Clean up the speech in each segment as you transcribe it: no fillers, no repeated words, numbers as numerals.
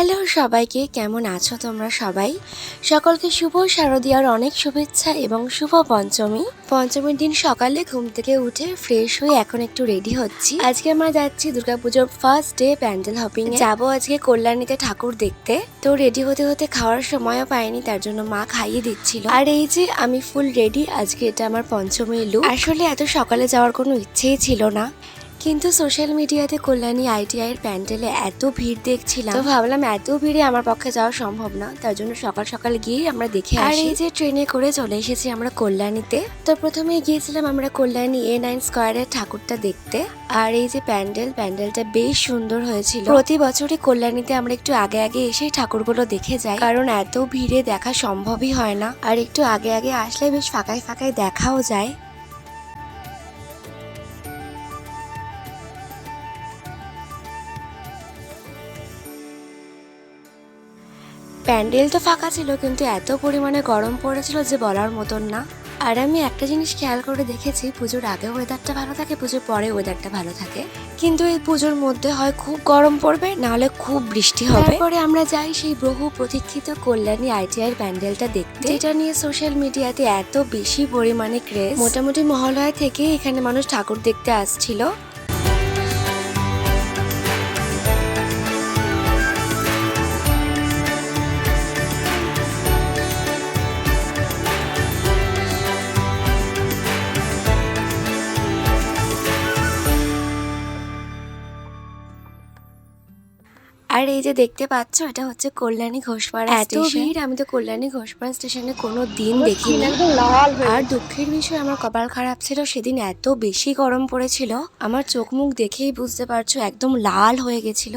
Hello সবাইকে, কেমন আছো তোমরা সবাই? সকলকে শুভ শারদীয়ার অনেক শুভেচ্ছা এবং শুভ পঞ্চমী। পঞ্চমীর দিন সকালে ঘুম থেকে উঠে ফ্রেশ হয়ে এখন একটু রেডি হচ্ছি। আজকে আমরা যাচ্ছি দুর্গাপুজোর ফার্স্ট ডে প্যান্ডেল হপিং এ। যাবো আজকে কল্যাণীতে ঠাকুর দেখতে। তো রেডি হতে হতে খাওয়ার সময়ও পাইনি, তার জন্য মা খাইয়ে দিচ্ছিল। আর এই যে আমি ফুল রেডি, আজকে এটা আমার পঞ্চমীর লুক। আসলে এত সকালে যাওয়ার কোনো ইচ্ছেই ছিল না, কিন্তু সোশ্যাল মিডিয়াতে কল্যাণী ITI এর প্যান্ডেলে এত ভিড় দেখছিলাম, তো ভাবলাম এত ভিড়ে আমার পক্ষে যাওয়া সম্ভব না, তার জন্য সকাল সকাল গিয়ে আমরা দেখে আসি। আর এই যে ট্রেনে করে চলে এসেছি আমরা কল্যাণীতে। তো প্রথমে গিয়েছিলাম আমরা কল্যাণী A9 স্কয়ারের ঠাকুরটা দেখতে। আর এই যে প্যান্ডেলটা বেশ সুন্দর হয়েছিল। প্রতি বছরই কল্যাণীতে আমরা একটু আগে আগে এসে ঠাকুরগুলো দেখে যাই, কারণ এত ভিড়ে দেখা সম্ভবই হয় না। আর একটু আগে আগে আসলে বেশ ফাঁকায় ফাঁকায় দেখাও যায়। প্যান্ডেল তো ফাঁকা ছিল, কিন্তু এত পরিমাণে গরম পড়েছিল যে বলার মতন না। আর আমি একটা জিনিস খেয়াল করে দেখেছি, পুজোর আগে ওয়েদারটা ভালো থাকে, পুজোর পরে ওয়েদারটা ভালো থাকে, কিন্তু এই পুজোর মধ্যে হয় খুব গরম পড়বে, নাহলে খুব বৃষ্টি হবে। তারপরে আমরা যাই সেই বহু প্রতীক্ষিত কল্যাণী ITI এর প্যান্ডেলটা দেখতে, যেটা নিয়ে সোশ্যাল মিডিয়াতে এত বেশি পরিমাণে ক্রেজ। মোটামুটি মহালয়া থেকে এখানে মানুষ ঠাকুর দেখতে আসছিল। আর এই যে দেখতে পাচ্ছ, এটা হচ্ছে কল্যাণী ঘোষপাড়া স্টেশন। আমি তো কল্যাণী ঘোষপাড়া স্টেশনে কোনো দিন দেখিনি। আর দুঃখের বিষয়, আমার কপাল খারাপ ছিল, সেদিন এত বেশি গরম পড়েছিল, আমার চোখ মুখ দেখেই বুঝতে পারছো একদম লাল হয়ে গেছিল।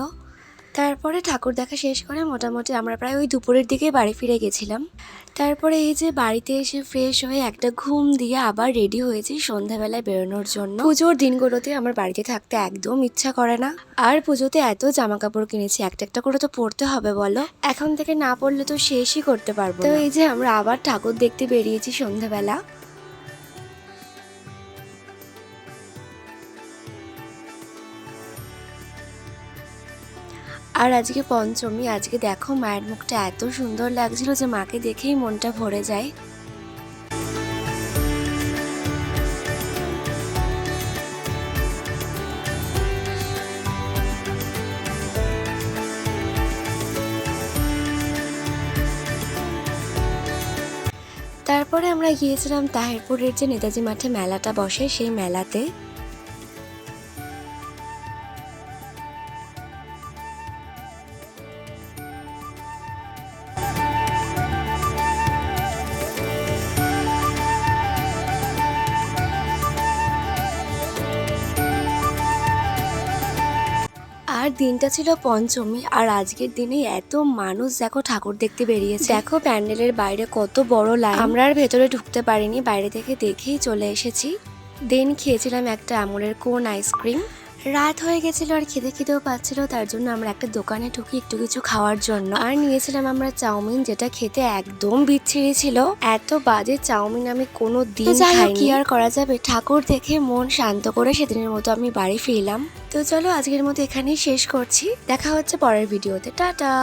তারপরে ঠাকুর দেখা শেষ করে মোটামুটি আমরা প্রায় ওই দুপুরের দিকে বাড়ি ফিরে গেছিলাম। তারপরে এই যে বাড়িতে এসে ফ্রেশ হয়ে একটা ঘুম দিয়ে আবার রেডি হয়েছি সন্ধ্যাবেলায় বেরোনোর জন্য। পুজোর দিনগুলোতে আমার বাড়িতে থাকতে একদম ইচ্ছা করে না। আর পুজোতে এত জামা কাপড় কিনেছি, একটা একটা করে তো পরতে হবে বলো, এখন থেকে না পরলে তো শেষই করতে পারবো না। তো এই যে আমরা আবার ঠাকুর দেখতে বেরিয়েছি সন্ধ্যাবেলা। আর আজকে পঞ্চমী, আজকে দেখো মায়ের মুখটা এত সুন্দর লাগছিল যে মাকে দেখেই মনটা ভরে যায়। তারপরে আমরা গিয়েছিলাম তাহিরপুরের যে নেতাজি মাঠে মেলাটা বসে, সেই মেলাতে। আর দিনটা ছিল পঞ্চমী, আর আজকের দিনে এত মানুষ দেখো ঠাকুর দেখতে বেরিয়েছে। দেখো প্যান্ডেলের বাইরে কত বড় লাইন। আমরা আর ভেতরে ঢুকতে পারিনি, বাইরে থেকে দেখেই চলে এসেছি। দেন খেয়েছিলাম একটা আমুলের কোন আইসক্রিম। রাত হয়ে গেছিল আর খিদেও পাচ্ছিল, তার জন্য আমরা একটা দোকানে ঢুকি একটু কিছু খাওয়ার জন্য। আর নিয়েছিলাম আমরা চাউমিন, যেটা খেতে একদম বিচ্ছিরি ছিল। এত বাজে চাউমিন আমি কোনো দিন খাইনি। কি আর করা যাবে, ঠাকুর দেখে মন শান্ত করে সেদিনের মতো আমি বাড়ি ফিরলাম। তো চলো আজকের মতো এখানেই শেষ করছি, দেখা হচ্ছে পরের ভিডিওতে। টাটা।